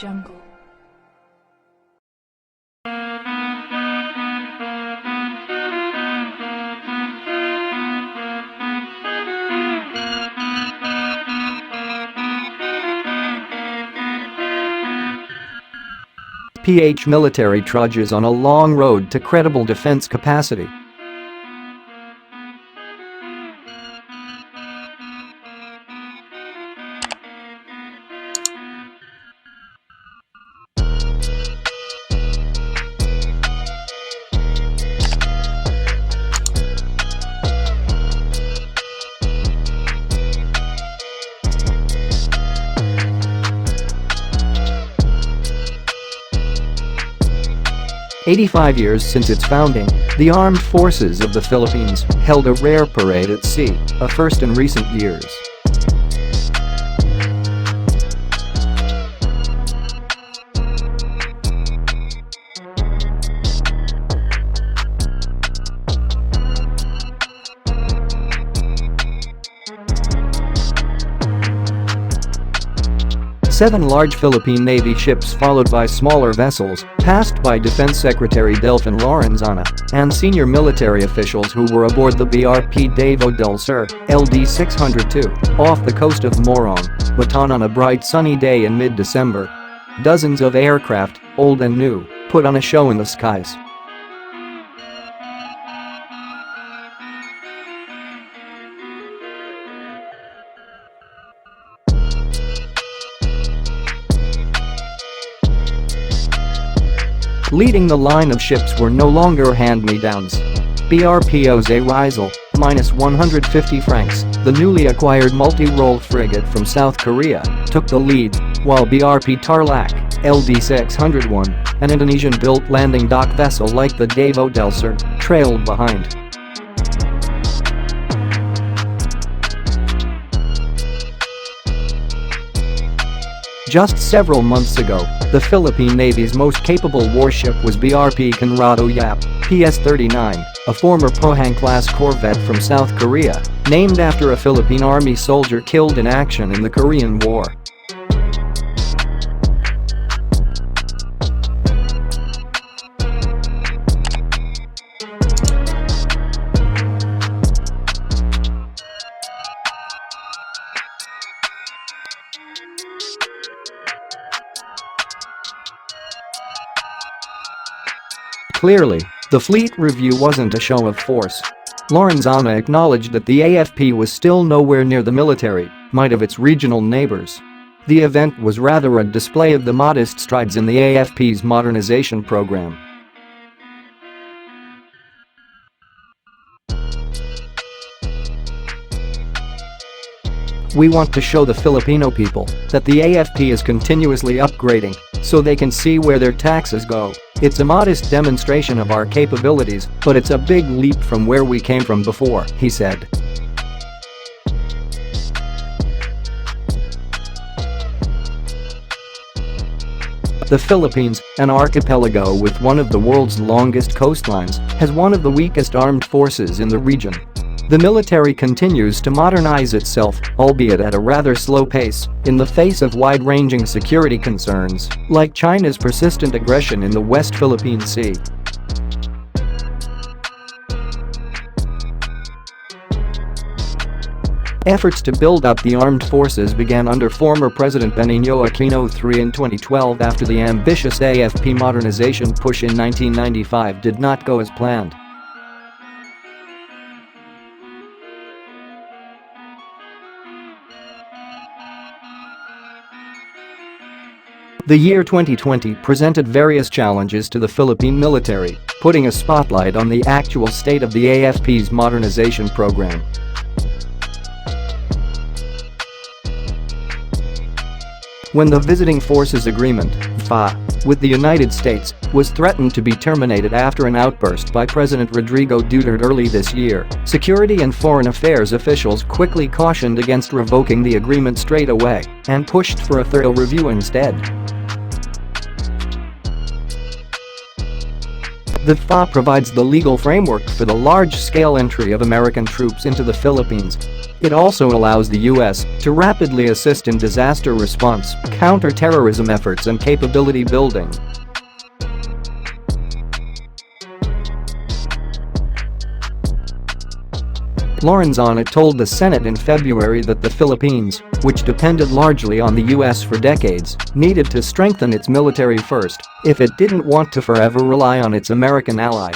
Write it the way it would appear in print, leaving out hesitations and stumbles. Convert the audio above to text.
jungle. PH military trudges on a long road to credible defense capacity. "85 years since its founding, the Armed Forces of the Philippines held a rare parade at sea, a first in recent years. Seven large Philippine Navy ships followed by smaller vessels passed by Defense Secretary Delfin Lorenzana and senior military officials who were aboard the BRP Davao del Sur, LD 602, off the coast of Morong, Bataan on a bright sunny day in mid-December. Dozens of aircraft, old and new, put on a show in the skies. Leading the line of ships were no longer hand-me-downs. BRPO's A Rizal, minus 150 francs, the newly acquired multi-role frigate from South Korea, took the lead, while BRP Tarlac, LD 601, an Indonesian-built landing dock vessel like the Davao del Sur, trailed behind. Just several months ago, the Philippine Navy's most capable warship was BRP Conrado Yap, PS-39, a former Pohang-class corvette from South Korea, named after a Philippine Army soldier killed in action in the Korean War. Clearly, the fleet review wasn't a show of force. Lorenzana acknowledged that the AFP was still nowhere near the military might of its regional neighbors. The event was rather a display of the modest strides in the AFP's modernization program. "We want to show the Filipino people that the AFP is continuously upgrading so they can see where their taxes go. It's a modest demonstration of our capabilities, but it's a big leap from where we came from before," he said. The Philippines, an archipelago with one of the world's longest coastlines, has one of the weakest armed forces in the region. The military continues to modernize itself, albeit at a rather slow pace, in the face of wide-ranging security concerns, like China's persistent aggression in the West Philippine Sea. Efforts to build up the armed forces began under former President Benigno Aquino III in 2012 after the ambitious AFP modernization push in 1995 did not go as planned. The year 2020 presented various challenges to the Philippine military, putting a spotlight on the actual state of the AFP's modernization program. When the Visiting Forces Agreement, VFA, with the United States was threatened to be terminated after an outburst by President Rodrigo Duterte early this year, security and foreign affairs officials quickly cautioned against revoking the agreement straight away and pushed for a thorough review instead. The FA provides the legal framework for the large-scale entry of American troops into the Philippines. It also allows the U.S. to rapidly assist in disaster response, counter-terrorism efforts and capability building. Lorenzana told the Senate in February that the Philippines, which depended largely on the U.S. for decades, needed to strengthen its military first if it didn't want to forever rely on its American ally.